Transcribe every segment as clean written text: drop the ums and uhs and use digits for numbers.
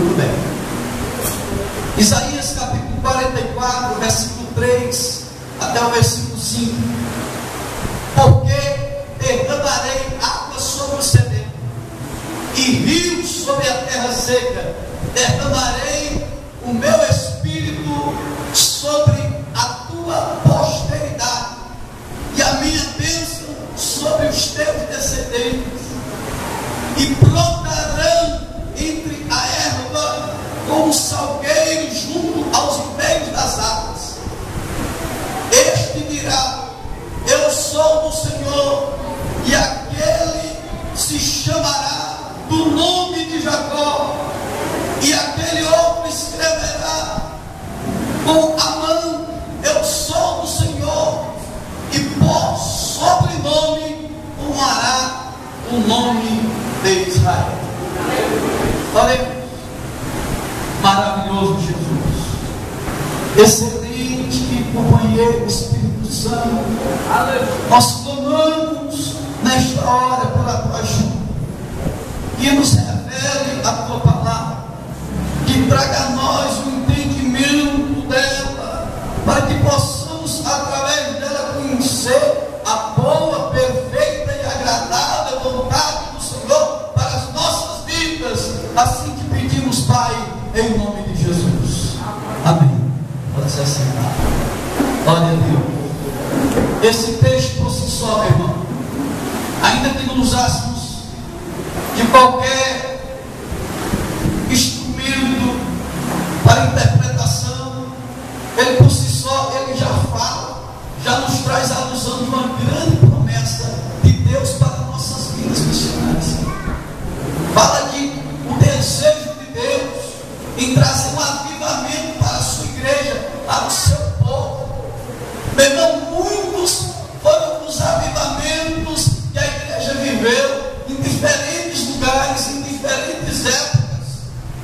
Muito bem. Isaías capítulo 44, versículo 3 até o versículo 5. Porque derramarei água sobre o sedento e rios sobre a terra seca, derramarei o meu espírito sobre a tua posteridade e a minha bênção sobre os teus descendentes, e brotarão entre a erva como salgueiro junto aos ribeiros das águas. Este dirá: eu sou do Senhor, e aquele se chamará do nome de Jacó, e aquele outro escreverá com a mão: eu sou do Senhor, e por sobrenome tomará o nome de Israel. Olha, maravilhoso Jesus, excelente companheiro Espírito Santo. Nós clamamos nesta hora pela tua ajuda, que nos revele a tua palavra, que traga a nós o entendimento dela, para que possamos através dela conhecer a boa, perfeita e agradável vontade do Senhor para as nossas vidas. Assim que pedimos, Pai, em nome de Jesus. Amém. Pode ser sentado. Glória a Deus. Esse texto por si só, meu irmão, ainda que não usássemos de qualquer instrumento para interpretação, ele por si só, ele já fala, já nos traz a alusão de uma grande promessa de Deus para nossas vidas missionárias. Fala de o desejo de Deus em trazer um avivamento para a sua igreja, para o seu povo. Meu irmão, muitos foram os avivamentos que a igreja viveu em diferentes lugares, em diferentes épocas.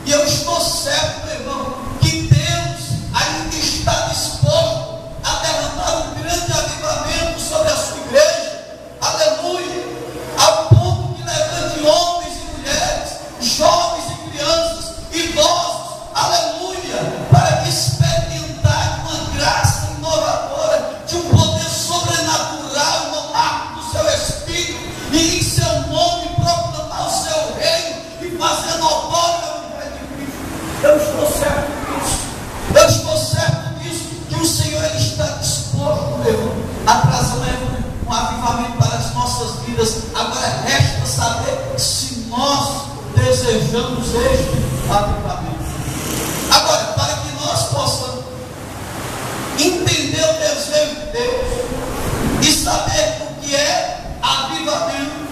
E eu estou certo, meu irmão, que Deus ainda está disposto a derramar um grande avivamento sobre a sua igreja. Aleluia! Ao ponto que levante homens e mulheres, jovens e crianças, idosos, aleluia, para experimentar uma graça inovadora, de um poder sobrenatural no marco do seu Espírito, e em seu nome proclamar o seu reino e fazer notório o evangelho de Cristo. Eu estou certo disso. Eu estou certo disso, que o Senhor ele está disposto, meu irmão, a trazer um avivamento para as nossas vidas. Agora resta saber se nós desejamos este avivamento. Agora, para que nós possamos entender o desejo de Deus e saber o que é avivamento,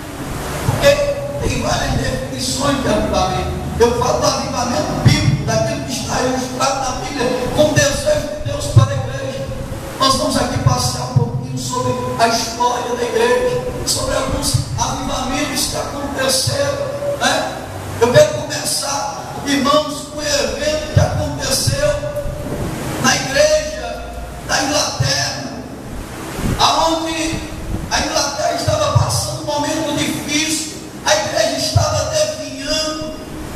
porque tem várias definições de avivamento. Eu falo do avivamento bíblico, daquilo que está ilustrado na Bíblia, com o desejo de Deus para a igreja. Nós vamos aqui passear um pouquinho sobre a história da igreja, sobre alguns avivamentos que aconteceram, né? Eu quero começar, irmãos, com um evento que aconteceu na igreja da Inglaterra, aonde a Inglaterra estava passando um momento difícil, a igreja estava definhando,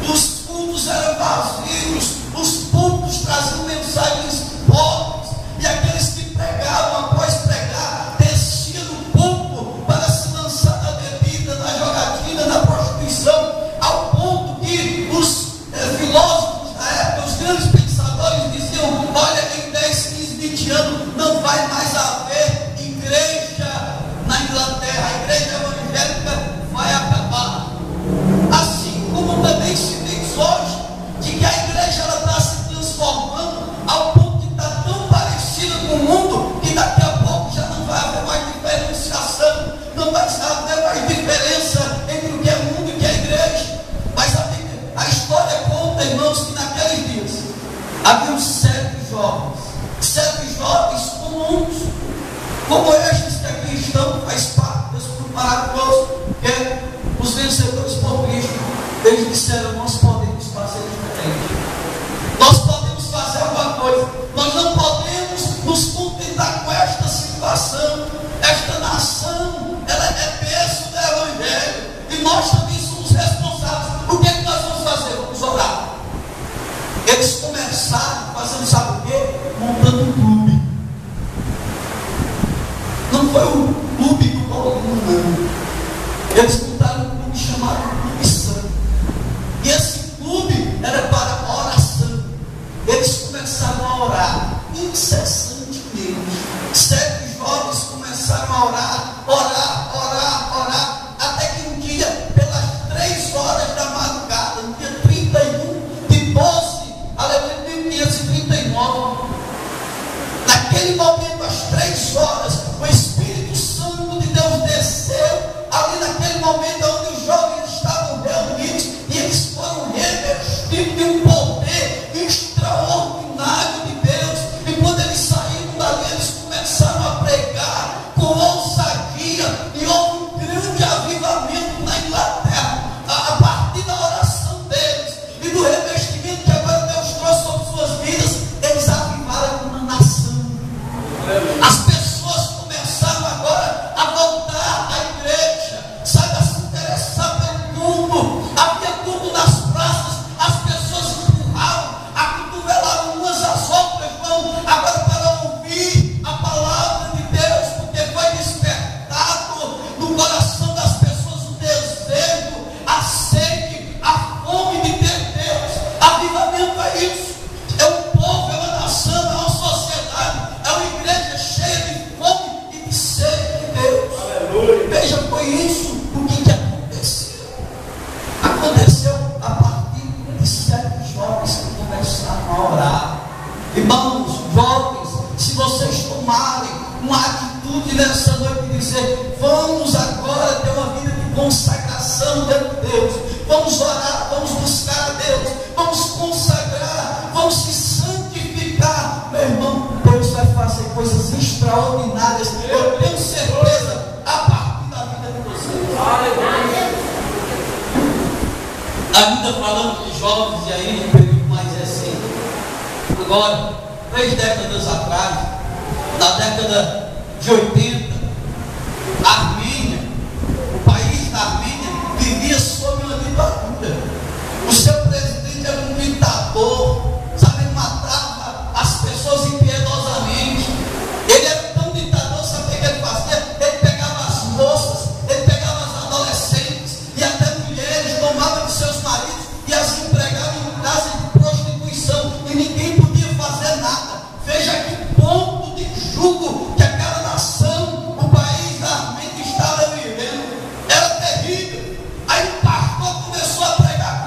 os cultos eram vazios, os púlpitos traziam mensagens pobres, e aqueles que pregavam, após pregar, desciam do púlpito para se lançar na bebida, na jogatina, na prostituição, ao ponto que os filósofos da época, os grandes pensadores diziam: olha, em 10, 15, 20 anos não vai mais haver igreja na Inglaterra, a igreja evangélica vai acabar. Assim como também se diz hoje, de que a igreja ela está se transformando ao ponto que está tão parecida com o mundo, que daqui a pouco já não vai haver mais diferenciação, não vai haver mais diferença entre o que é mundo e o que é igreja. Mas a história conta, irmãos, que naqueles dias haviam 7 jovens comuns, como estes que aqui estão, faz parte desse grupo maravilhoso, que é os vencedores por Cristo. Eles disseram: nós podemos fazer diferente, nós podemos fazer alguma coisa, nós não podemos nos contentar com esta situação. Esta nação, ela é berço do Evangelho, e nós também somos responsáveis. O que é que nós vamos fazer? Vamos orar. revestido de um poder extraordinário de Deus. E quando eles saíram dali, eles começaram a pregar com ousadia, e houve um grande avivamento na Inglaterra, a partir da oração deles e do revestimento que agora Deus trouxe sobre suas vidas. Eles avivaram uma nação. As pessoas começaram agora a voltar à igreja, sabe, a se interessar pelo mundo. Havia culto nas praças, as pessoas empurravam, acotovelavam umas às outras, vão agora para ouvir a palavra de Deus, porque foi despertado no coração das pessoas o desejo, a sede, a fome de ter Deus. Avivamento é isso, é um povo, é uma nação, é uma sociedade, é uma igreja cheia de fome e de sede de Deus. Aleluia. Veja, foi isso o que aconteceu. Aconteceu a partir de 7 jovens que começaram a orar. Irmãos, jovens, se vocês tomarem uma atitude nessa noite e dizer: vamos agora ter uma vida de consagração diante de Deus, vamos orar, vamos buscar a Deus, vamos consagrar, vamos se santificar, meu irmão, Deus vai fazer coisas extraordinárias. Eu tenho certeza, a partir da vida de vocês. Ainda falando de jovens, e aí no período mais recente, agora, 3 décadas atrás, na década de 80, a Armênia, o país da Armênia, vivia sob uma ditadura. O seu presidente era um ditador, sabe, ele matava as pessoas impiedosamente. Ele era tão ditador, sabe o que ele fazia? Ele pegava as moças, ele pegava as adolescentes e até mulheres, tomava de seus maridos e as empregava em casa de prostituição, e ninguém podia fazer nada. Veja que ponto de jugo que aquela nação, o país da Armênia, estava vivendo. Era terrível. Aí o pastor começou a pregar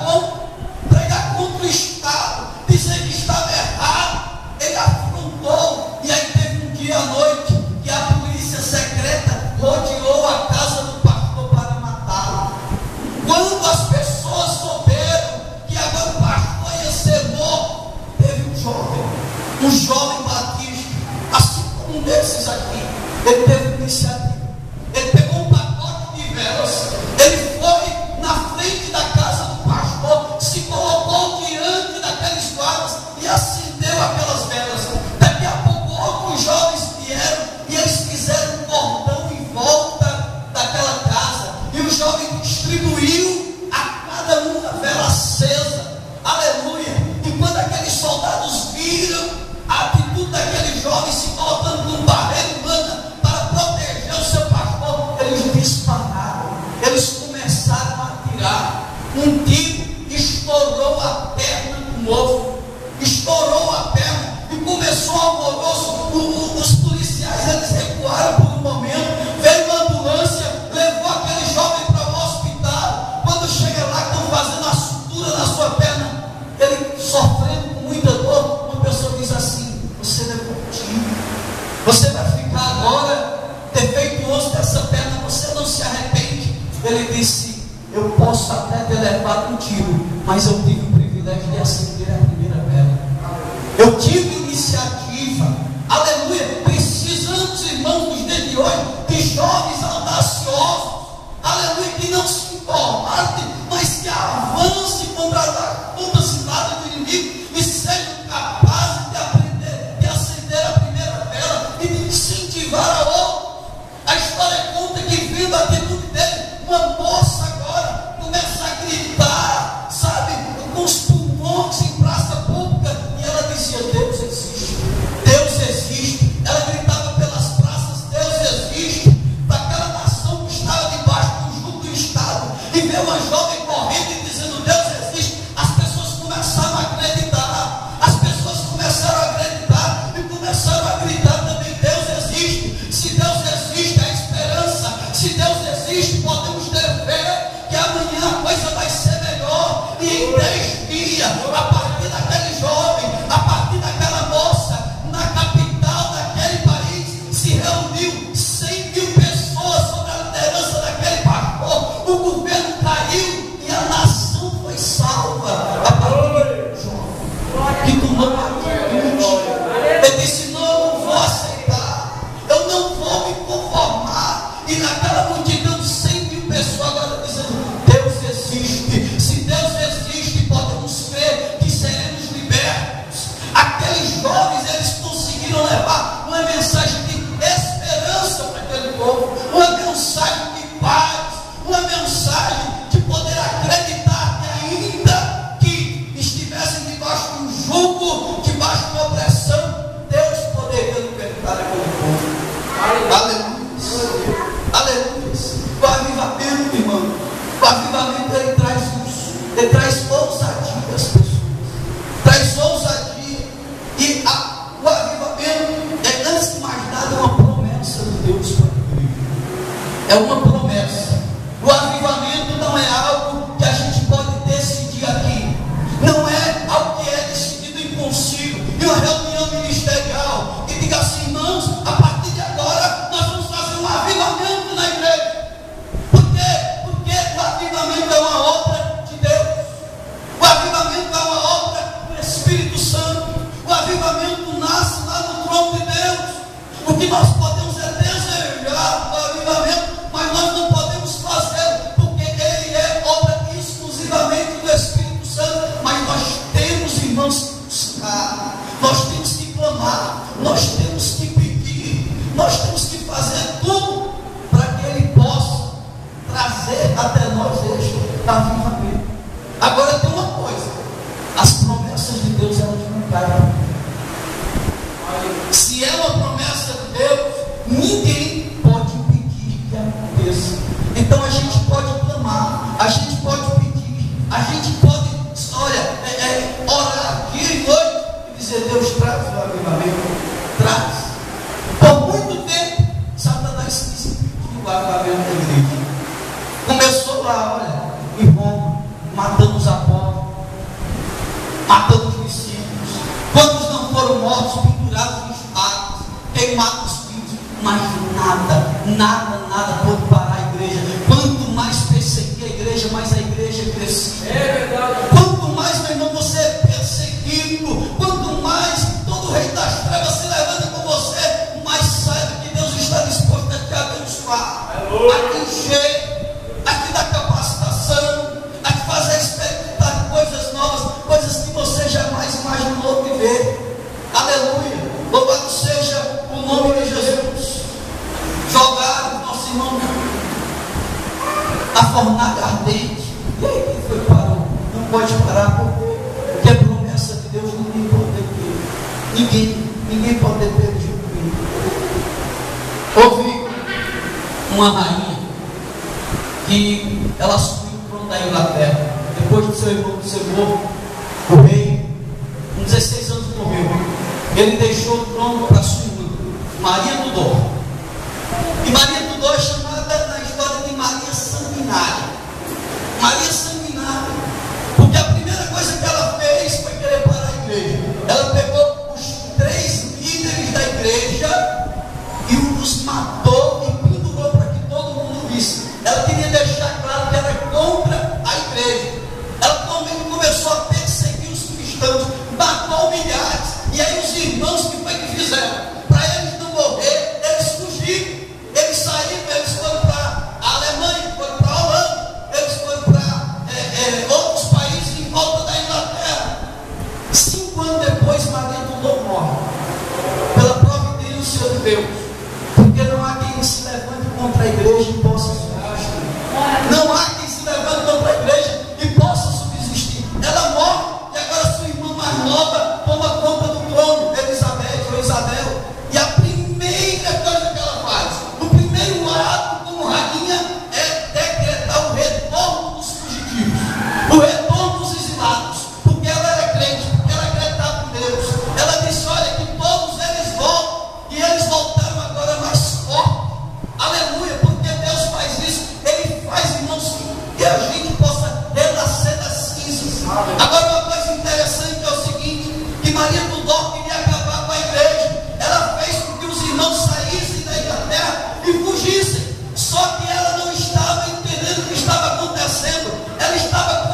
contra o Estado, dizer que estava errado. Ele afrontou, e aí teve um dia à noite que a polícia secreta rodeou a casa do pastor para matá-lo. Quando as pessoas souberam que agora o pastor ia ser morto, teve um jovem batista, assim como um desses aqui. Ele teve iniciativa, ele pegou um pacote de velas, ele foi na frente da casa do pastor, se colocou diante daqueles guardas e acendeu aquelas velas. Daqui a pouco outros jovens vieram e eles fizeram um cordão em volta daquela casa, e o jovem distribuiu a cada uma vela acesa. Aleluia. E quando aqueles soldados viram a atitude daquele jovem se colocando num barreiro humana para proteger o seu pastor, eles dispararam, eles começaram a atirar. Um tiro estourou a perna do moço, estourou a perna e começou alvoroço. Os policiais, eles recuaram por um momento, veio uma ambulância, levou aquele jovem para o hospital. Quando chega lá, estão fazendo a sutura na sua perna, ele sofrendo com muita dor. Uma pessoa diz assim: você levou um tiro, você vai ficar agora defeituoso dessa perna, você não se arrepende? Ele disse: eu posso até ter levado um tiro, mas eu tive o privilégio de acender a primeira vela. Eu tive iniciativa. Aleluia. Precisamos, irmãos, nos dias de hoje, de jovens audaciosos, aleluia, que não se importem, mas que avancem contra a cidade do inimigo e sejam capazes de aprender, de acender a primeira vela e de incentivar a outra. A história conta que, vindo a atitude dele, uma moça agora começa a gritar, sabe, com os pulmões em praça pública, e ela dizia: Deus existe, Deus existe. Ela gritava pelas praças: Deus existe, daquela nação que estava debaixo do jugo do Estado, e veio uma jovem correndo e dizendo: Deus existe. As pessoas começaram a acreditar, e começaram a gritar também: Deus existe. Se Deus existe, há esperança. Se Deus existe, podemos ter fé que amanhã a coisa vai ser melhor. E em 10 dias, a partir daquele jovem, a partir daquela moça, na capital daquele país, se reuniu 100 mil pessoas sob a liderança daquele pastor. O governo caiu e a nação foi salva. A partir ousadia às pessoas, traz ousadia. E o avivamento é, antes de mais nada, uma promessa de Deus para a igreja. É uma promessa. O avivamento não é algo que a gente pode decidir aqui, não é algo que é decidido em consigo, em uma reunião ministerial, que diga assim: irmãos, a partir de agora nós vamos fazer um avivamento na igreja. Por quê? Porque o avivamento é uma obra de Deus, o avivamento é uma obra do Espírito Santo, o avivamento nasce lá no trono de Deus. O que nós podemos é desejar o avivamento, mas nós não podemos fazer, porque ele é obra exclusivamente do Espírito Santo. Mas nós temos, irmãos, que buscar, nós temos que clamar, nós temos que pedir, nós temos que fazer tudo para que ele possa trazer até nós este avivamento. Agora tem uma coisa: as promessas de Deus, elas não caem. Se é uma promessa de Deus, ninguém pode impedir que aconteça. Então a gente pode clamar, a gente pode pedir, a gente pode, olha, orar dia e noite e dizer: Deus, traz o avivamento, traz. Por muito tempo, Satanás quis impedir o avivamento da igreja. Começou lá, olha, em Roma, matando os apóstolos, matando os discípulos. Quantos não foram mortos, pendurados em espadas, queimados os filhos? Mas nada pode parar a igreja. Quanto mais perseguia a igreja, mais a igreja crescia. É verdade. Quanto mais, meu irmão, você é perseguido, quanto mais todo o rei das trevas se levanta com você, mais saiba que Deus está disposto a te abençoar, a te encher, a te dar capacitação, a te fazer experimentar coisas novas, coisas que você jamais imaginou viver. Aleluia, louvado seja o nome de Jesus. Jogaram o nosso irmão a fornalha ardente, e aí quem foi parou? Não pode parar, porque é promessa de Deus. Ninguém pode deter, ninguém pode deter de mim. Houve uma rainha que ela subiu para o trono da Inglaterra, depois do seu irmão do seu morro, o rei, com 16 anos morreu. Ele deixou o trono para sua irmã, Maria Tudor. E Maria Tudor é chamada na história de Maria Sanguinária. Maria Sanguinária, porque a primeira coisa que ela fez foi querer parar a igreja. Ela pegou os 3 líderes da igreja e os matou e pendurou para que todo mundo visse. Ela queria deixar claro que era contra a igreja. Ela começou a perseguir os cristãos, matou milhares. E aí os irmãos, que foi que fizeram? Para eles não morrer, eles fugiram. Eles saíram, eles foram para a Alemanha, foram para a Holanda, eles foram para outros países em volta da Inglaterra. 5 anos depois, Maria Tudor morre, pela providência de Deus, porque não há quem se levante contra a igreja e possa subsistir. Não há quem se levante contra a igreja e possa subsistir. Ela morre e agora sua irmã mais nova toma conta do trono, Elizabeth ou Isabel. E a primeira coisa que ela faz, o primeiro ato como rainha, é decretar o retorno dos fugitivos, o retorno dos exilados, porque ela era crente, porque ela acreditava em Deus. Ela disse: olha, que todos eles voltam, e eles voltaram agora mais fortes. Aleluia, porque Deus faz isso. Ele faz, irmãos, que a gente possa renascer das cinzas. Agora, uma coisa interessante é o seguinte: que Maria Tudor queria acabar com a igreja. Ela fez com que os irmãos saíssem da Inglaterra e fugissem. Só que ela não estava entendendo o que estava acontecendo. Ela estava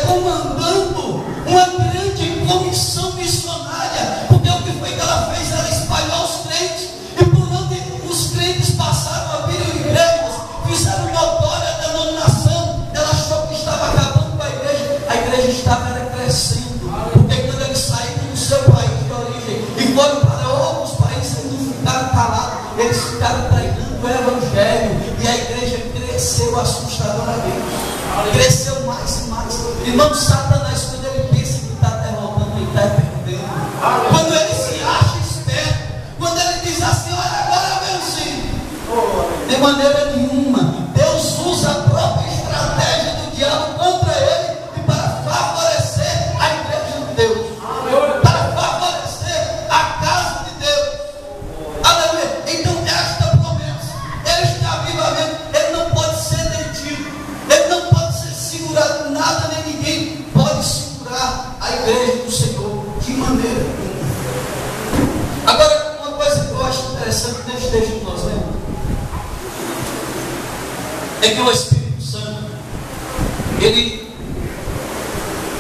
comandando uma grande comissão missionária. Porque o que foi que ela fez? Ela espalhou os crentes. E por onde os crentes passaram, abriram igrejas, fizeram notória a denominação. Ela achou que estava acabando com a igreja. A igreja estava crescendo. Porque quando eles saíram do seu país de origem e foram para outros países, eles não ficaram calados, eles ficaram pregando o evangelho, e a igreja cresceu assustadoramente. Cresceu mais e mais. Irmão, Satanás, quando ele pensa que está derrotando, ele está perdendo. Quando ele se acha esperto, quando ele diz assim: olha, agora eu venci. De maneira nenhuma. Deus usa a própria estratégia do diabo contra ele e para favorecer é que o Espírito Santo, ele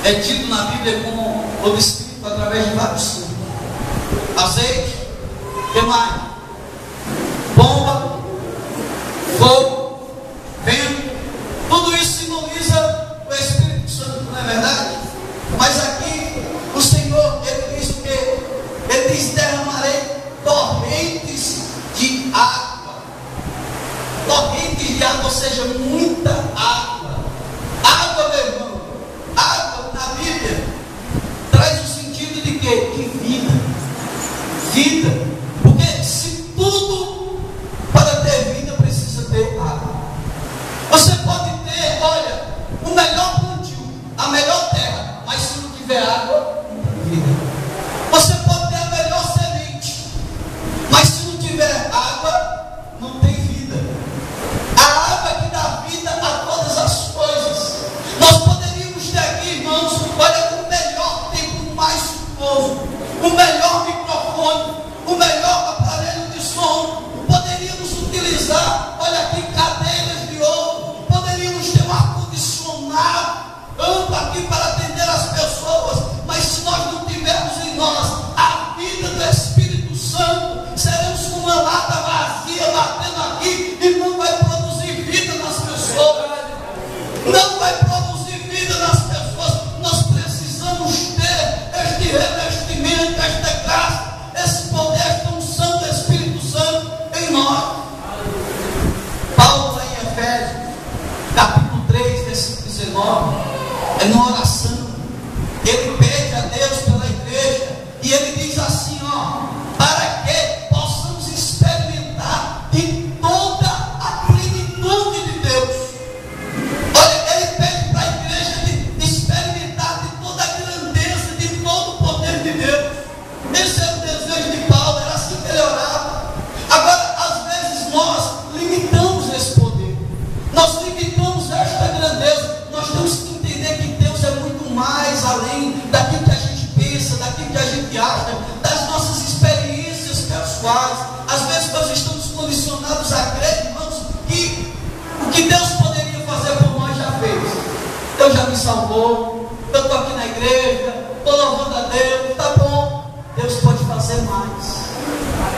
é tido na Bíblia como o Espírito através de vários símbolos. Azeite, que mais? Bomba, fogo, vento, tudo isso simboliza o Espírito Santo, não é verdade? Mas aqui o Senhor, ele diz o quê? Ele diz: derramarei torrentes de água. Torrentes de água, ou seja, muita água. Água, meu irmão, água na Bíblia traz o sentido de quê? De vida. Vida. Porque se tudo para ter vida precisa ter água. Você pode ter, olha, o melhor plantio, a melhor terra, mas se não tiver água, não tem vida. Você pode ter a melhor semente, mas se não tiver água, não tem vida. A água que dá vida a todas as coisas. Nós poderíamos ter aqui, irmãos, olha, o melhor tempo mais suposo, o melhor microfone, o melhor aparelho de som. Poderíamos utilizar, olha aqui, cadeiras de ouro. Poderíamos ter um ar-condicionado amplo aqui para atender as pessoas. Mas se nós não tivermos em nós a vida do Espírito Santo, seremos com uma lata vazia batendo aqui e não vai produzir vida nas pessoas. Não vai produzir vida nas pessoas. Nós precisamos ter este revestimento, esta graça, esse poder, esta unção do Espírito Santo em nós. Paulo, lá em Efésios, capítulo 3, versículo 19, é numa oração. Ele pede a Deus pela igreja e ele diz assim, ó: para que possamos experimentar de toda a plenitude de Deus. Olha, ele pede para a igreja de experimentar de toda a grandeza, de todo o poder de Deus. Esse era o desejo de Paulo, era assim que ele orava. Agora, às vezes nós limitamos esse poder, nós limitamos esta grandeza. Nós temos que entender que Deus é muito mais além daquilo que a gente pensa, daquilo que a gente acha, das nossas experiências pessoais. Às vezes nós estamos condicionados a crer, irmãos, que o que Deus poderia fazer por nós já fez. Deus já me salvou, eu estou aqui na igreja, estou louvando a Deus, está bom. Deus pode fazer mais.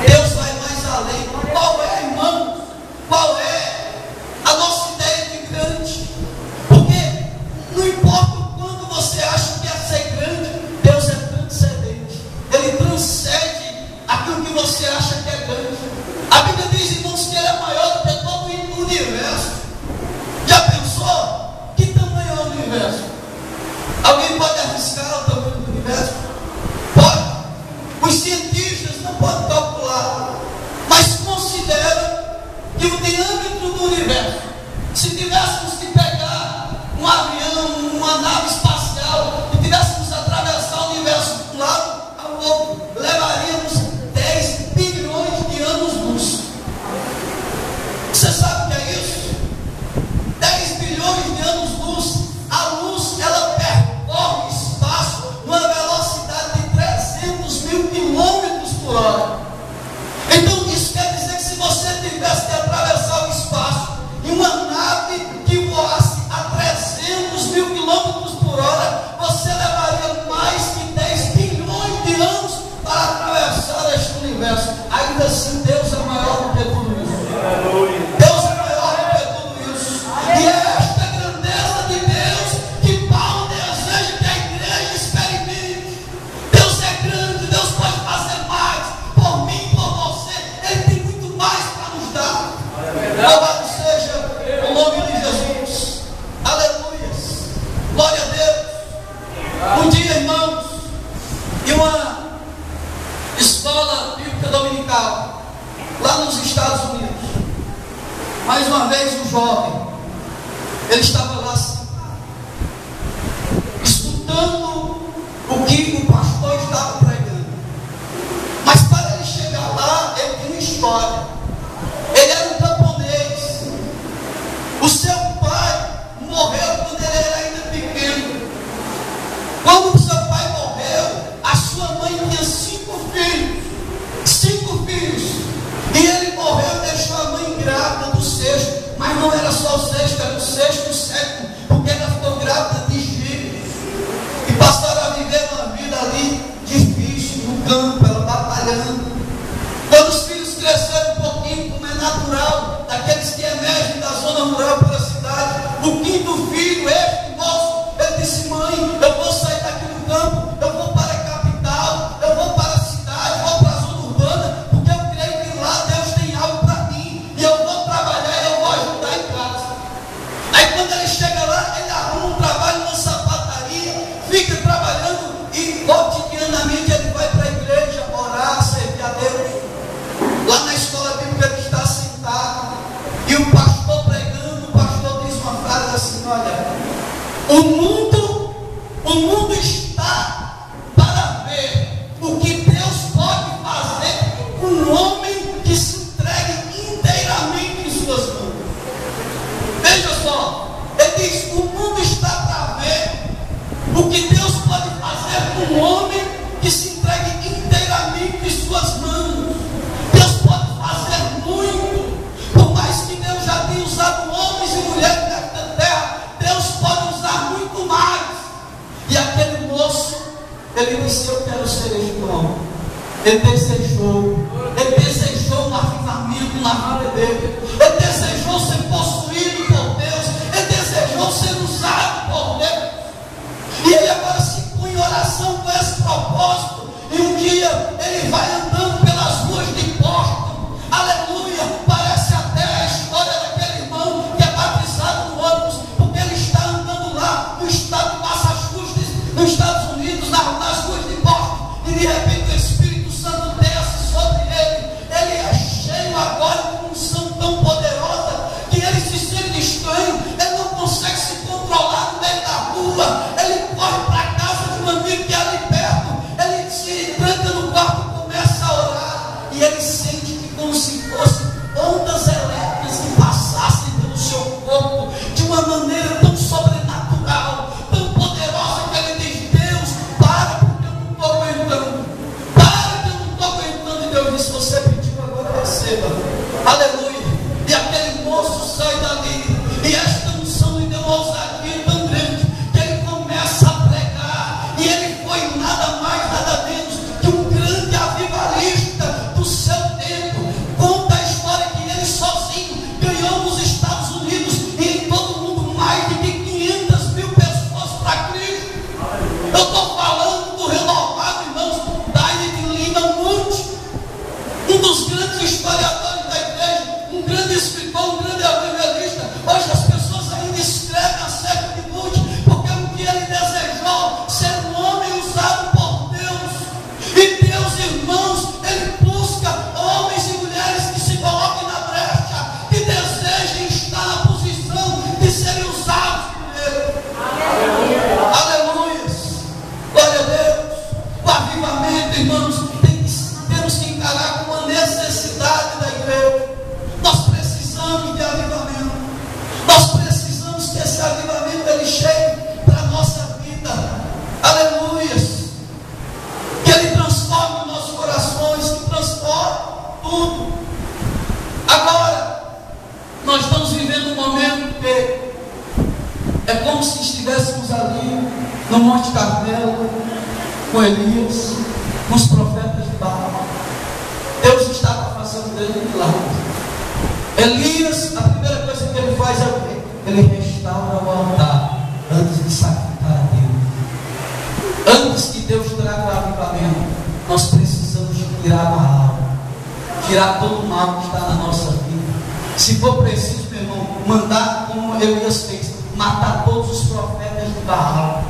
Deus vai mais além. Qual é, irmãos? Qual é a nossa ideia de grande? Porque não importa o quanto você acha que é ser grande, Deus é transcendente. Ele transcende aquilo que você acha que é grande. A Bíblia diz, irmãos, que Ele é maior do que todo o universo. Já pensou? Que tamanho é o universo? Alguém pode arriscar o tamanho do universo? Pode. Os cientistas não podem calcular, mas consideram que o diâmetro do universo, se tivéssemos que pegar um avião, uma nave espacial e tivéssemos que atravessar o universo de um lado ao outro, levaríamos 10 bilhões de anos-luz. Você sabe o que é isso? 10 bilhões de anos-luz. A luz, ela percorre o espaço numa velocidade de 300 mil quilômetros por hora. Então isso quer dizer que se você tivesse que atravessar o espaço em uma nave que voasse a 300 mil quilômetros por hora, você levaria mais de 10 bilhões de anos para atravessar este universo. Ainda assim, Deus é maior do que tudo isso. Deus é maior do que tudo isso. E é esta grandeza de Deus que Paulo deseja que a igreja experimente. Deus é grande, Deus pode fazer mais por mim, por você. Ele tem muito mais para nos dar. Louvado seja o nome de Jesus. Aleluia. Glória a Deus. Um dia, irmãos, em uma escola bíblica dominical, lá nos Estados Unidos, mais uma vez um jovem, ele estava lá escutando o que o pastor estava pregando. Mas para ele chegar lá, ele tinha uma história. Ele era um camponês. O seu pai morreu quando ele era ainda pequeno. Quando o seu pai morreu, a sua mãe tinha 5 filhos. 5 filhos. E ele morreu e deixou a mãe grávida do 6º. Mas não era só o 6º. sexto, o sétimo, porque ela ficou grávida de gêmeos. E passaram a viver uma vida ali difícil, no campo, ela batalhando. Quando os filhos cresceram um pouquinho, como é natural, daqueles que emergem da zona rural para a cidade, o quinto filho, este moço, ele disse: mãe, eu vou sair daqui do campo, eu vou para a capital, eu vou para a cidade, vou para a zona urbana, porque eu creio que lá Deus tem algo para mim, e eu vou trabalhar e eu vou ajudar em casa. Aí quando ele chega lá, ele arruma um trabalho numa sapataria, fica trabalhando, e cotidianamente ele vai para a igreja orar, servir a Deus. Lá na escola bíblica ele está sentado, e o pastor pregando, o pastor diz uma frase assim: olha, o mundo está para ver o que Deus pode fazer com um homem que se entregue inteiramente em suas mãos. Veja só, ele diz: o mundo está para ver o que Deus pode fazer com um homem que se entregue inteiramente em suas mãos. Deus pode fazer muito, por mais que Deus já tenha usado homens e mulheres nesta terra, Deus pode usar muito mais. E aquele moço, ele disse: eu quero ser este homem. Ele desejou um avivamento na vida dele, ele desejou ser possuído por Deus, ele desejou ser usado por Deus, e ele agora se põe em oração com esse propósito. E um dia ele vai andando pelas ruas de Boston, aleluia, parece até a história daquele irmão que é batizado no ônibus, porque ele está andando lá no estado de Massachusetts, nos Estados Unidos, nas ruas de Boston, e de repente o Espírito Santo desce sobre ele. Ele é cheio agora de uma unção tão poderosa que ele se sente estranho, ele não consegue se controlar no meio da rua, ele corre para a casa de um amigo que é ali perto, ele se tranca no quarto e começa a orar, e ele sente que como se fossem ondas elétricas que passassem pelo seu corpo de uma maneira tão sobrenatural, tão poderosa, que ele diz: Deus, para, porque eu não estou aguentando, para, que eu não estou aguentando. E Deus disse: você pediu, agora receba, aleluia. E aquele moço sai dali, e esta unção lhe deu uma ousadia tão grande que ele começa a pregar, e ele foi nada mais, nada menos que um grande avivalista do seu tempo. Conta a história que ele sozinho ganhou nos Estados Unidos e em todo o mundo mais de 500.000 pessoas para Cristo. Eu estou falando do renomado, irmãos, David Lima Moody, um dos grandes historiadores da igreja, um grande escritor, um grande evangelista. Hoje as pessoas ainda escrevem acerca de Moody, porque o que ele desejou ser um homem usado por Deus. E Deus, irmãos, ele busca homens e mulheres que se coloquem na brecha, que desejem estar na posição de serem usados por ele. Aleluia! Glória a Deus! O avivamento, irmãos, temos que encarar como uma necessidade da igreja. Nós precisamos de avivamento. Nós precisamos que esse avivamento ele chegue para a nossa vida. Aleluia! Que ele transforme os nossos corações, que transforme tudo. Agora, nós estamos vivendo um momento que é como se estivéssemos ali no Monte Carmelo, com Elias, com os profetas de Baal. Deus estava fazendo dele milagre. Elias, a primeira coisa que ele faz é o quê? Ele restaura o altar antes de sacrificar a Deus. Antes que Deus traga o avivamento, nós precisamos tirar Baal, tirar todo o mal que está na nossa vida. Se for preciso, meu irmão, mandar como Elias fez, matar todos os profetas de Baal.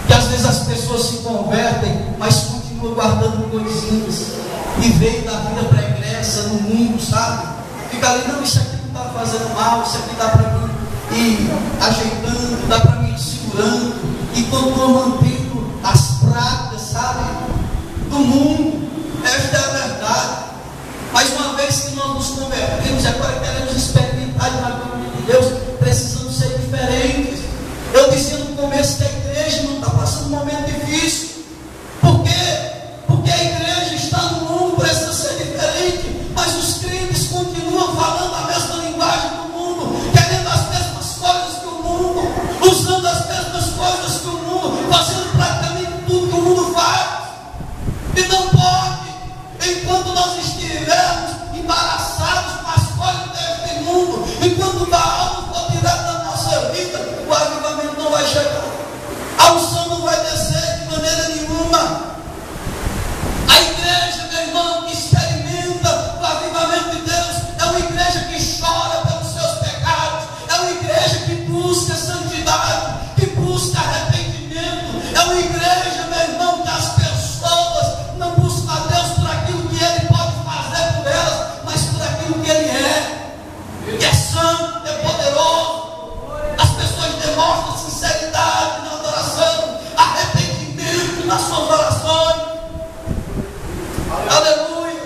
Que às vezes as pessoas se convertem, mas continuam guardando coisinhas, e veio da vida pregressa no mundo, sabe? Fica ali: não, isso aqui não está fazendo mal, isso aqui dá para mim ir ajeitando, dá para mim ir segurando, e continua mantendo as práticas, sabe, do mundo. Esta é a verdade. Mas uma vez que nós nos convertemos e agora queremos experimentar de uma glória de Deus, precisamos ser diferentes. Eu dizia no começo que a igreja não está passando um momento difícil. Por quê? Porque a igreja está no mundo, precisa ser diferente, mas os crentes continuam falando a mesma linguagem do mundo, querendo as mesmas coisas igreja, meu irmão, que as pessoas não buscam a Deus por aquilo que Ele pode fazer por elas, mas por aquilo que Ele é. Que é santo, é poderoso. As pessoas demonstram sinceridade na adoração, arrependimento nas suas orações. Aleluia.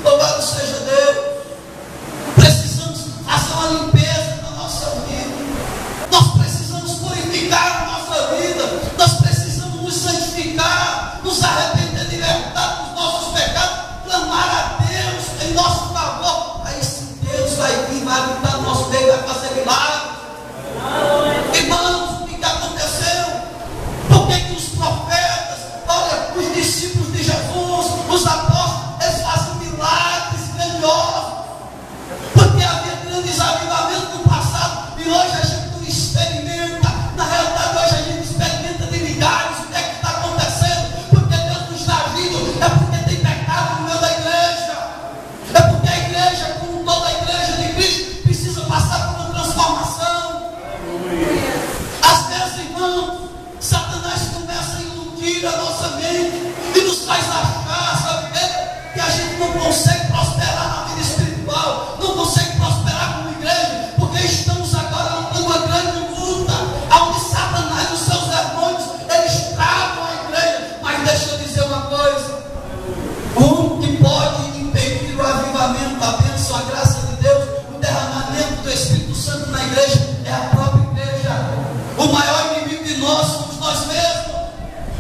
Louvado seja Deus. Precisamos fazer uma limpeza na nossa vida. Nós precisamos purificar a nossa vida. Nós precisamos nos santificar, nos arrepender de verdade dos nossos pecados, clamar a Deus em nosso favor. Aí sim Deus vai vir, vai habitar no nosso meio, vai fazer milagres. Irmãos, o que aconteceu? Por que os profetas, olha, os discípulos de Jesus, os apóstolos, eles fazem milagres grandiosos? Porque havia grandes avivamentos no passado e hoje a gente não experimenta. Na realidade, hoje a gente experimenta de milhares. O que é que está acontecendo? Porque Deus não está agindo, é porque tem pecado no meio da igreja. É porque a igreja, como toda a igreja de Cristo, precisa passar por uma transformação. Às vezes, irmãos, Satanás começa a iludir a nossa mente e nos faz achar, sabe, que a gente não consegue prosperar na vida espiritual, não consegue prosperar como igreja, porque estamos agora numa grande luta, onde Satanás e os seus demônios, eles travam a igreja. Mas deixa eu dizer uma coisa: o que pode impedir o avivamento, a bênção, a graça de Deus, o derramamento do Espírito Santo na igreja, é a própria igreja. O maior inimigo de nós somos nós mesmos,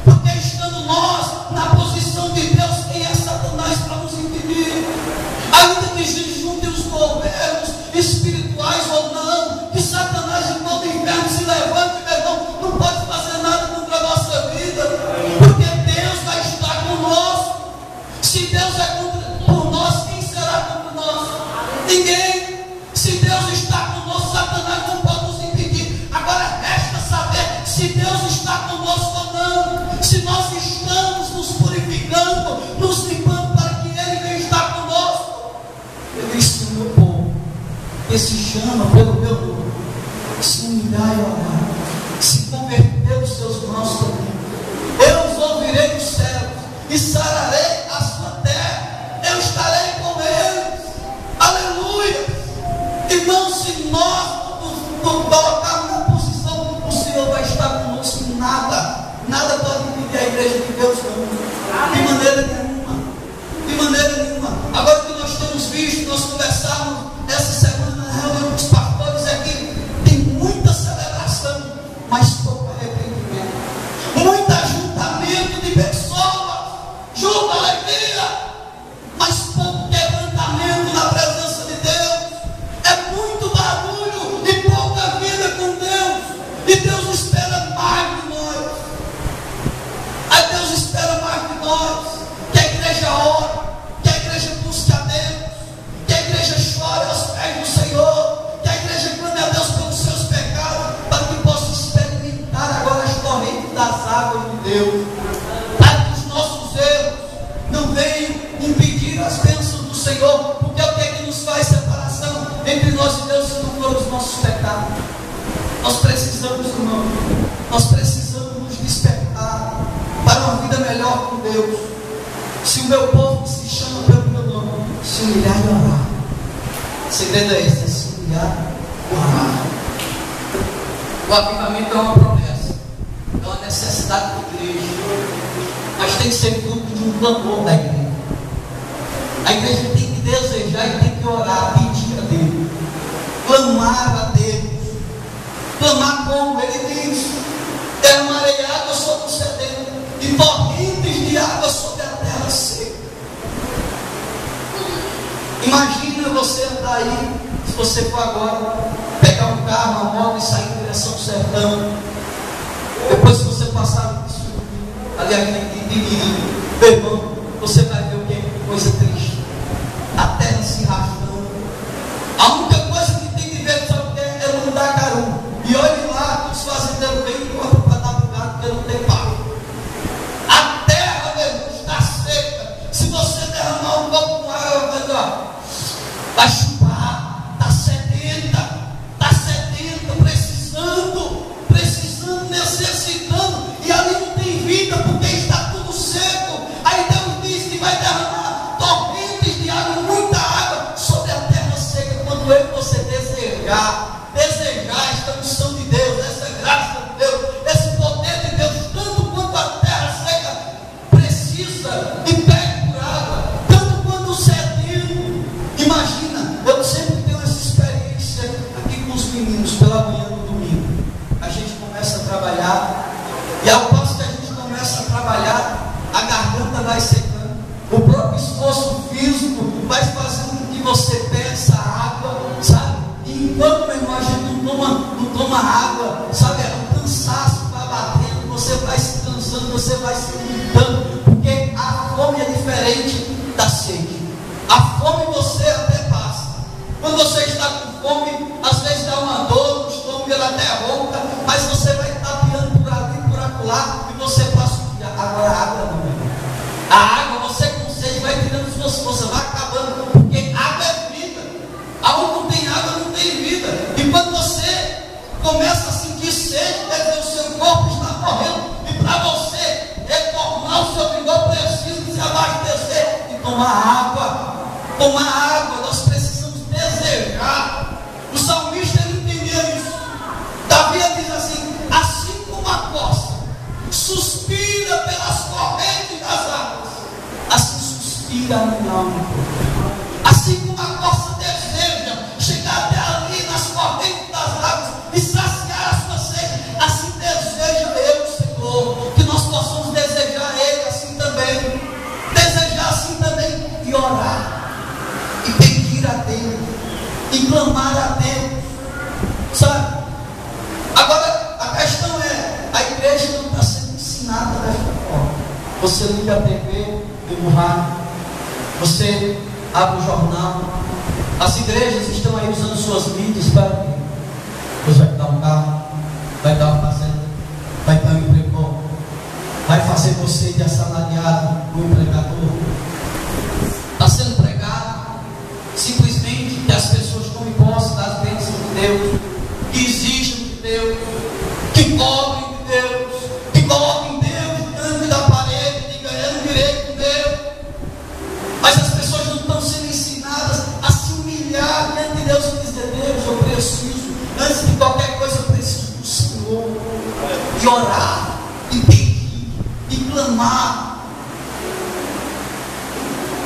porque estando nós na posição de Deus, quem é Satanás para nos impedir? Ainda que se juntem os governos espirituais ou não, que Satanás de todo inferno se levante, meu irmão, não pode fazer nada contra a nossa vida, porque Deus vai estar conosco. Se Deus é por nós, quem será contra nós? Ninguém. Se Deus está conosco, Satanás não pode nos impedir. Agora resta saber se Deus está conosco ou não, se nós estamos nos purificando, nos limpando para que Ele venha estar conosco. Ele disse: o meu povo, que se chama pelo meu nome, se humilhar e orar, se converter os seus maus caminhos, eu os ouvirei dos céus e sararei a sua terra, eu estarei com eles. Aleluia. Irmãos, se nós nos colocarmos na posição, o Senhor vai estar conosco. Nada pode impedir a igreja de Deus, não. De maneira nenhuma. De maneira nenhuma. Agora, o que nós temos visto, nós conversamos essa semana na reunião dos pastores, é que tem muita celebração, mas pouco arrependimento. Muito ajuntamento de pessoas, junto alegria, mas pouco quebrantamento na presença de Deus. É muito barulho e pouca vida com Deus. E Deus espera mais de nós. Aí Deus espera mais de nós. Que a igreja ore, que a igreja busque a Deus, que a igreja chore aos pés do Senhor, que a igreja clame a Deus pelos seus pecados, para que possa experimentar agora as correntes das águas de Deus, para que os nossos erros não venham impedir as bênçãos do Senhor. Porque o que é que nos faz separação entre nós e Deus, se não for os nossos pecados? Nós precisamos, irmão, nós precisamos nos despertar para uma vida melhor com Deus. Se o meu povo que se chama pelo meu nome se humilhar e orar, o segredo é esse: é se humilhar e orar. O avivamento é uma promessa, é uma necessidade da igreja, mas tem que ser fruto de um clamor da igreja. A igreja tem que desejar e tem que orar, pedir a Deus, clamar a Deus. Clamar como Ele diz: derramarei água sobre o sedento e torrentes de água sobre a terra seca. Imagina você andar aí, se você for agora, pegar um carro, uma moto e sair em direção ao sertão. Depois que você passar isso, ali aquele meu irmão, você vai ver o que é coisa triste. A terra se rachando. A única coisa que tem que ver, sabe o que é? É Mandacaru. E olhe lá, os fazendeiros vêm e cortam para dar pro gado, porque não tem pago. A terra, meu irmão, está seca. Se você derramar um pouco de água, vai chupar. Está sedenta, precisando, necessitando. E ali não tem vida. precisa e pede por água. Tanto quando o sedento, imagina, eu sempre tenho essa experiência aqui com os meninos pela manhã no domingo. A gente começa a trabalhar, e ao passo que a gente começa a trabalhar, a garganta vai secando, o próprio esforço físico vai fazendo com que você peça água, sabe? E enquanto, meu irmão, a gente não toma água, sabe? O cansaço vai batendo, você vai se cansando, você vai se limitando, porque a fome é diferente da sede. A fome você até passa. Quando você está com fome, às vezes dá uma dor no estômago, ela até ronca, mas você vai tapeando por ali, por acolá, e você passa o dia. Agora a água não é. A água, você com sede vai tirando suas forças, vai acabando, porque água é vida. Aonde não tem água, não tem vida. E quando você começa a sentir sede, quer dizer, o seu corpo está morrendo, e para você retornar o seu vigor, precisa se abastecer e tomar água. Tomar água, nós precisamos desejar. O salmista ele entendeu isso. Davi diz assim como a costa suspira pelas correntes das águas, assim suspira a minha alma. Assim como a costa deseja chegar até ali nas correntes das águas e saciar a sua sede, assim deseja eu, Senhor, que nós possamos desejar Ele assim também, desejar assim também, e orar, e pedir a Deus, e clamar a Deus, sabe? Agora, a questão é, a igreja não está sendo ensinada desta forma. Você liga a TV, liga o rádio, você abre o jornal, as igrejas estão aí usando suas mídias para quê? Deus vai te dar um carro, vai dar uma fazenda, vai dar um emprego bom, vai fazer você de assalariado, um empregador. Está sendo pregado simplesmente que as pessoas tomem posse das bênçãos de Deus, que exijam de Deus, que cobrem de Deus, que coloquem Deus diante da parede, de ganhando direito com Deus. Mas as pessoas não estão sendo ensinadas a se humilhar diante de Deus e dizer: Deus, eu preciso, antes de qualquer coisa, eu preciso do Senhor, e orar, e pedir, e clamar.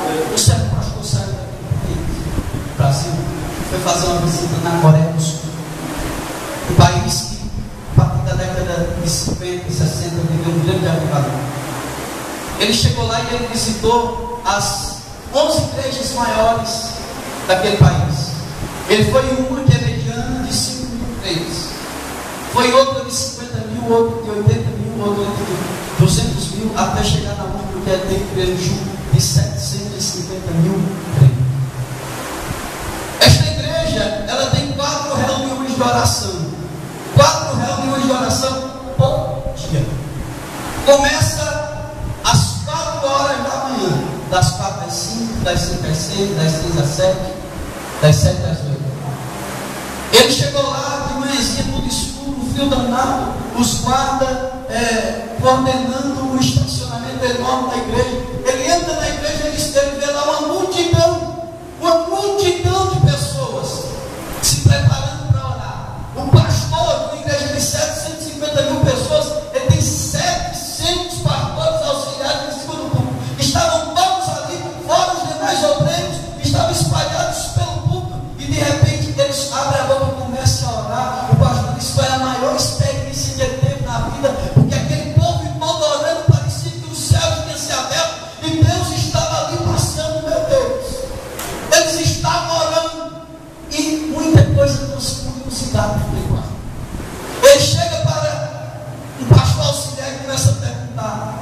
O pastor saiu daqui do Brasil, foi fazer uma visita na Coreia do Sul, um país que, a partir da década de 50, 60, viveu um grande avivamento. Ele chegou lá e ele visitou as 11 igrejas maiores daquele país. Ele foi em uma que é mediana de 5 mil crentes, foi outra de 50 mil, outra de 80 mil, outra de 200 mil, até chegar na última que é de igreja de 750 mil crentes. Esta igreja, ela tem 4 reuniões de oração. 4 reuniões de oração por dia. Começa às 4 horas da manhã, das 4 às 5, das 5 às 6, das 6 às 7, das 7 às 8. Ele chegou lá de manhãzinha, tudo escuro, um frio danado, os guardas coordenando o estacionamento enorme da igreja. Ele entra na igreja e ele vê lá uma multidão de pessoas se preparando para orar. O pastor, uma igreja de 750 mil pessoas, ele tem 700 pastores auxiliares em cima do púlpito. Estavam todos ali, fora os demais obreiros, estavam espalhados pelo púlpito, e de repente eles abrem a boca e começam a orar. O pastor disse que foi a maior experiência que ele teve na vida, porque aquele povo todo orando, parecia que o céu tinha se aberto e Deus estava ali passeando, meu Deus. Eles estavam orando e muita coisa transcorreu cidade do pastor. Ele chega para um pastor auxiliar e começa a perguntar: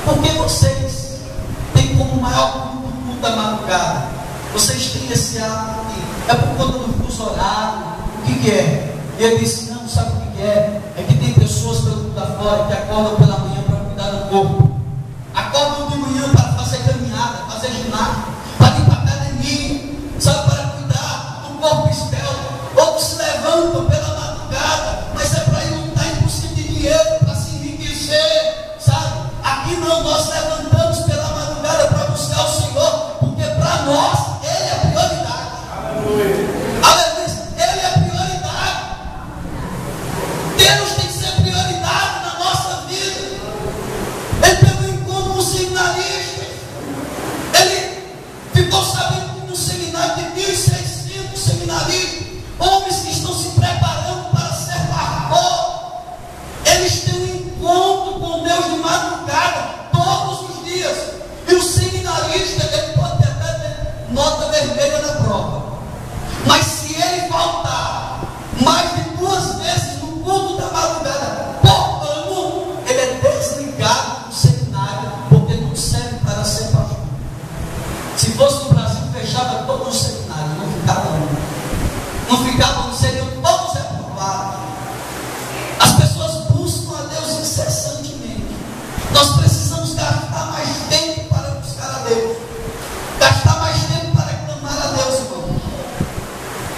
por que vocês têm como maior culto da madrugada? Vocês têm esse hábito aqui? É por conta do fuso horário? O que é? E ele disse: não, sabe o que é? É que tem pessoas pelo mundo afora que acordam pela manhã para cuidar do corpo, acordam de manhã para fazer caminhada, fazer ginástica, para ir para a academia, sabe, para cuidar do corpo esbelto. Outros se levantam pela madrugada, mas é para ir lutar em busca de dinheiro, para se enriquecer, sabe? Aqui não, nós levantamos pela madrugada para buscar o Senhor, porque para nós Ele é prioridade. Aleluia. Aleluia. Ele é prioridade. Deus tem que ser prioridade na nossa vida. Ele pegou em conta um seminarista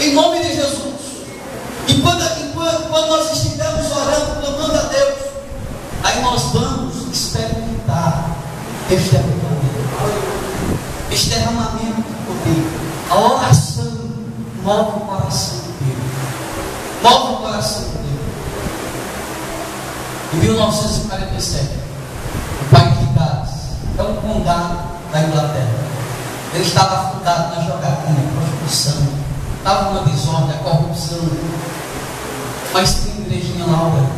em nome de Jesus. E quando nós estivermos orando, clamando a Deus, aí nós vamos experimentar este derramamento do poder. A oração move o coração de Deus. Move o coração de Deus. Em 1947, o país de Gales, é um condado da Inglaterra. Ele estava afundado na jogatina, prostituição, estava uma desordem, a corrupção. Mas tem uma igrejinha lá, olha.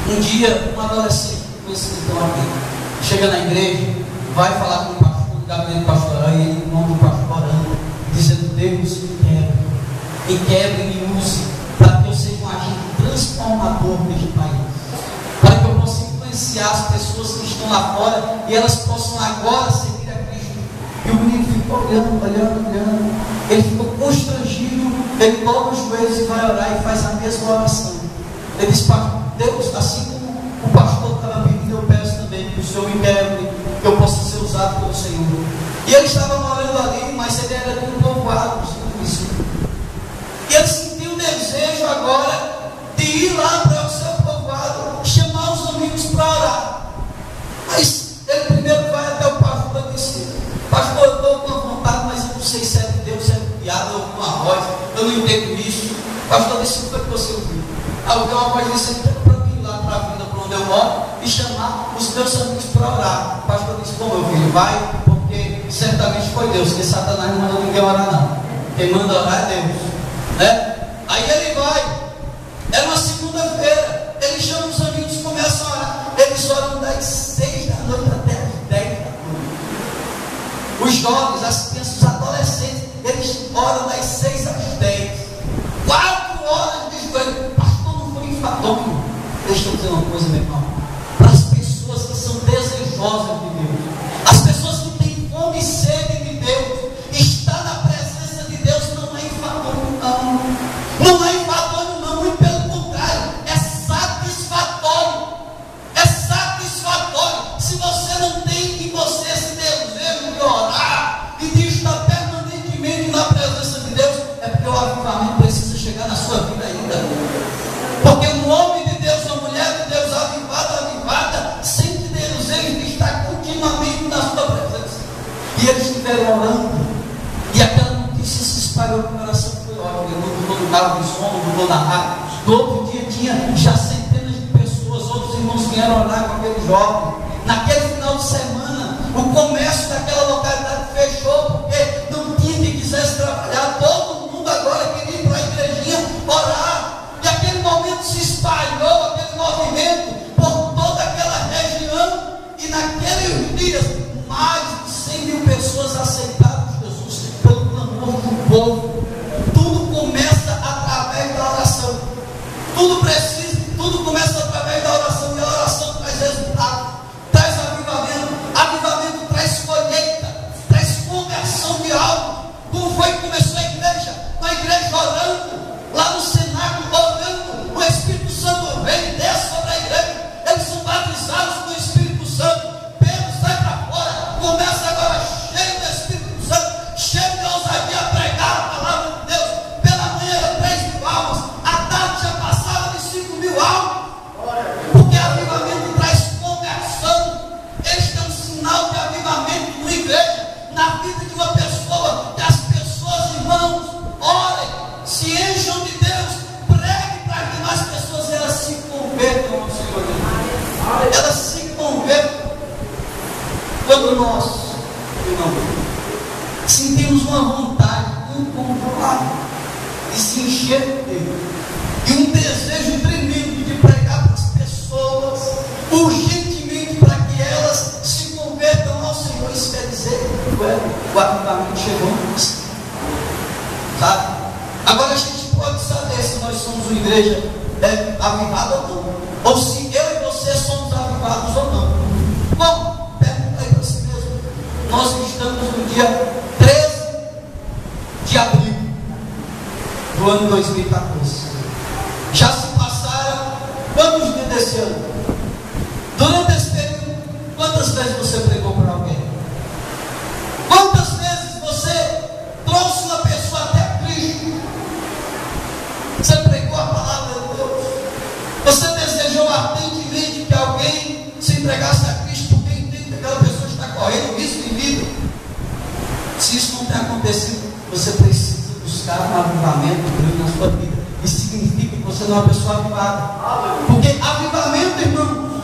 Um dia, um adolescente conhecido pela vida, chega na igreja, vai falar com o pastor do gabinete pastoral, e ele, em nome do pastor, orando, dizendo: Deus, me quebre e me use, para que eu seja um agente transformador neste país, para que eu possa influenciar as pessoas que estão lá fora e elas possam agora seguir a Cristo. E o menino ficou olhando, ele ficou constrangido, ele dobra os joelhos e vai orar e faz a mesma oração. Ele diz: Deus, assim como o pastor estava pedindo, eu peço também que o Senhor me quebre, que eu possa ser usado pelo Senhor. E ele estava morando ali, mas ele era de um povoado, e ele sentiu o desejo agora de ir lá para o seu povoado, chamar os amigos para orar. Mas ele primeiro vai até o pastor e disse: pastor, eu estou com vontade, mas eu não sei se é de Deus, se é de piada ou alguma voz, eu não entendo isso. O pastor disse: o que você ouviu? Aí ouviu uma voz disse: para mim ir lá para a vida, para onde eu moro, e chamar os meus amigos para orar. O pastor disse: bom, meu filho, vai, porque certamente foi Deus, porque Satanás não mandou ninguém orar, não. Quem manda orar é Deus, né? Aí ele vai, era uma segunda-feira, ele chama os amigos e começa a orar. Eles oram das 6 da noite até as 10 da noite. Os jovens, as crianças, os adolescentes, eles oram das 6 às 10. 4 horas de joelho. Pastor, não foi infador. Deixa eu dizer uma coisa, meu irmão. Para as pessoas que são desejosas de Deus, as pessoas que têm fome e sede de Deus, estar na presença de Deus não é infador, não. Não é infador, não, muito pelo contrário, é satisfatório. É satisfatório. Se você não tem em você esse desejo de orar e de estar permanentemente na presença de Deus, é porque o avivamento precisa chegar na sua vida ainda. Porque um homem de Deus, uma mulher de Deus avivada, sente desejo de estar continuamente na sua presença. E eles estiveram orando, e aquela notícia se espalhou no coração. Mudou no carro de som, mudou na rádio. No outro dia tinha já centenas de pessoas, outros irmãos vieram orar com aquele jovem. Naquele final de semana, o comércio daquela localidade fechou, porque não tinha quem quisesse trabalhar. Todo mundo agora queria ir para a igrejinha orar. E aquele momento se espalhou, aquele movimento, por toda aquela região. E naqueles dias, mais de 100 mil pessoas aceitaram Jesus pelo clamor do povo. Começa através da oração. Tudo começa através da oração. E a oração traz resultado, traz avivamento. Avivamento traz colheita, traz conversão de alma. Como foi que começou a igreja? Com a igreja orando, lá no cenáculo, orando. O Espírito Santo vem e desce sobre a igreja. Eles são batizados com o Espírito Santo. Pedro sai para fora, começa agora cheio do Espírito Santo, cheio de ousadia a pregar a palavra de Deus. A tarde já passava de 5 mil almas, porque avivamento traz conversão. Este é um sinal de avivamento numa igreja, na vida de uma pessoa, que as pessoas, irmãos, orem, se encham de Deus, preguem para que mais pessoas elas se convertam ao Senhor. Elas se convertam. Quando nós, irmãos, sentimos uma vontade incontrolável de se encher dele, e um desejo tremendo de pregar para as pessoas urgentemente para que elas se convertam ao Senhor. Isso quer dizer que o avivamento chegou em nós, sabe? Agora a gente pode saber se nós somos uma igreja avivada ou não, ou se eu e você somos avivados ou não. Bom, pergunta aí para si mesmo. Nós estamos no dia 13 de abril do ano 2014. Já se passaram quantos dias desse ano? Durante esse período, quantas vezes você pregou para alguém? Quantas vezes você trouxe uma pessoa até Cristo correndo risco de vida. Se isso não tem acontecido, você precisa buscar um avivamento grande na sua vida. Isso significa que você não é uma pessoa avivada. Porque avivamento, irmão,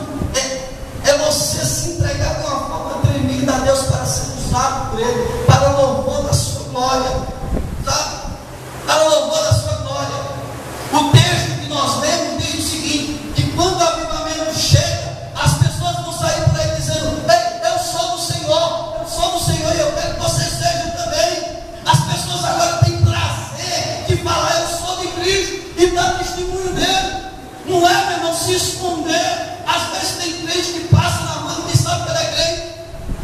é você se entregar de uma forma tremenda a Deus para ser usado por Ele, para o louvor da sua glória, sabe? Para o louvor da sua glória. O texto que nós lemos diz o seguinte: que quando o avivamento chega, as pessoas vão sair por aí dizendo: ei, eu sou do Senhor e eu quero que vocês sejam também. As pessoas agora têm prazer de falar: eu sou de Cristo, e dar testemunho dele. Não é, meu irmão, se esconder. Às vezes tem crente que passa na mão, ninguém sabe que ele é crente.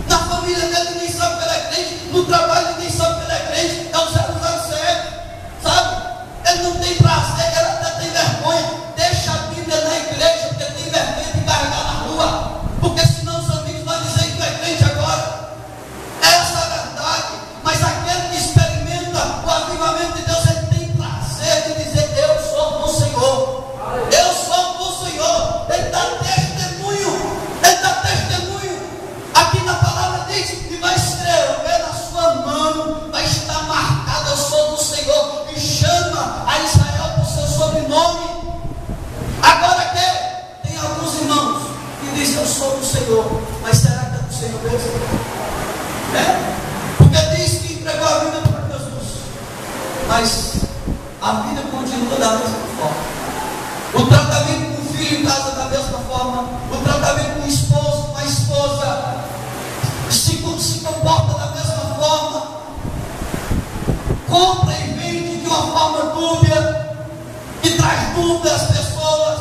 Na família dele ninguém sabe que ele é crente. No trabalho ninguém sabe que ele é crente. É o 007, sabe? Ele não tem prazer, ele até tem vergonha. Deixa a Bíblia na igreja, porque tem vergonha de carregar na rua. Porque senão os amigos vão dizer que tu é crente agora. Essa é a verdade. Mas aquele que experimenta o avivamento de Deus, ele tem prazer de dizer: eu sou do Senhor. Eu sou do Senhor. Ele dá testemunho. Ele dá testemunho. Aqui na palavra diz que vai escrever na sua mão, vai estar marcado: eu sou do Senhor. E chama a Israel por seu sobrenome. Agora que tem alguns irmãos que dizem: eu sou do Senhor. Mas será que é do Senhor mesmo? Porque diz que entregou a vida para Jesus, mas a vida continua da mesma forma. O tratamento com o filho em casa da mesma forma. O tratamento com o esposo, com a esposa, se comporta da mesma forma. Compra e vende de uma forma dúbia, que traz dúvida às pessoas.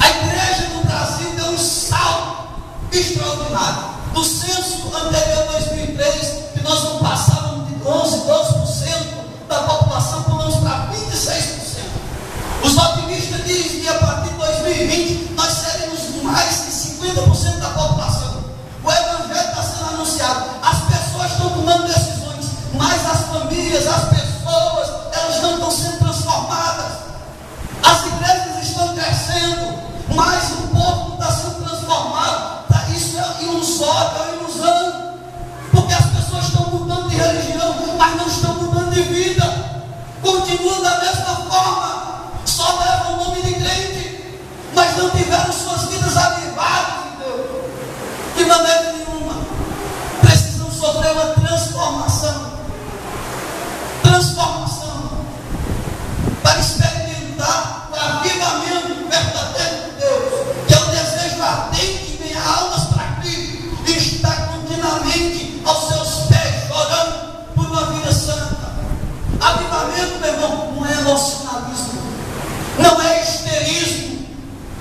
A igreja no Brasil deu um salto extraordinário. Do censo anterior a 2003, que nós não passávamos de 11, 12% da população, pulamos para 26%. Os otimistas dizem que a partir de 2020 nós seremos mais de 50% da população. O evangelho está sendo anunciado, as pessoas estão tomando decisões, mas as famílias, as pessoas, elas não estão sendo transformadas. As igrejas estão crescendo, mas o povo não está sendo transformado. Isso é ilusório, é ilusão, porque as pessoas estão mudando de religião, mas não estão mudando de vida. Continuam da mesma forma. Só levam o nome de crente, mas não tiveram suas vidas avivadas em Deus, de maneira nenhuma. Precisam sofrer uma transformação para experimentar o avivamento verdadeiro de Deus, que é o desejo ardente de ganhar almas para Cristo e estar continuamente aos seus pés, chorando por uma vida santa. Avivamento, meu irmão, não é emocionalismo, não é histerismo.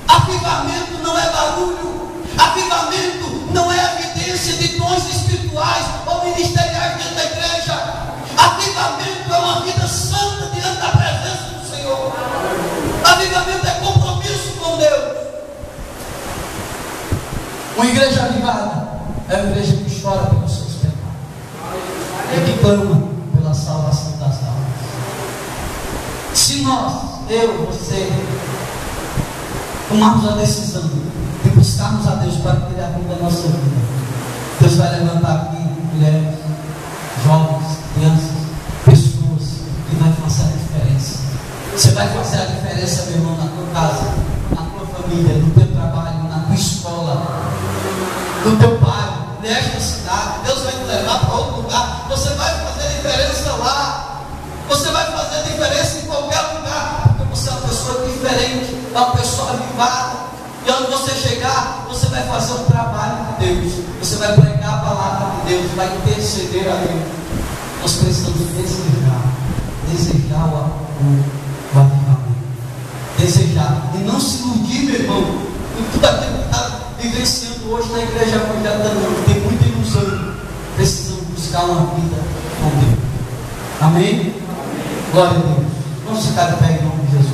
Avivamento não é barulho. Avivamento não é evidência de dons espirituais ou ministeriais dentro da igreja. Avivamento é uma vida santa diante da presença do Senhor. Avivamento é compromisso com Deus. Uma igreja avivada é uma igreja que chora pelos seus pecados e que clama pela salvação das almas. Se nós, eu, você, tomarmos a decisão de buscarmos a Deus para criar vida da nossa vida, Deus vai levantar aqui mulheres, jovens, crianças, pessoas que vão fazer a diferença. Você vai fazer a diferença, meu irmão, na tua casa, na tua família, no teu trabalho, na tua escola, no teu bairro, nesta cidade. Deus vai te levar para outro lugar. Você vai fazer a diferença lá. Você vai fazer a diferença em qualquer lugar, porque você é uma pessoa diferente, é uma pessoa avivada. E onde você chegar, você vai fazer um trabalho de Deus. Você vai pregar a palavra de Deus, vai interceder a Deus. Nós precisamos desejar o avivamento. Desejar. E não se iludir, meu irmão, com tudo aquilo que está vivenciando hoje na igreja evangélica, não. Tem muita ilusão. Precisamos buscar uma vida com Deus. Amém? Glória a Deus. Vamos ficar de pé em nome de Jesus.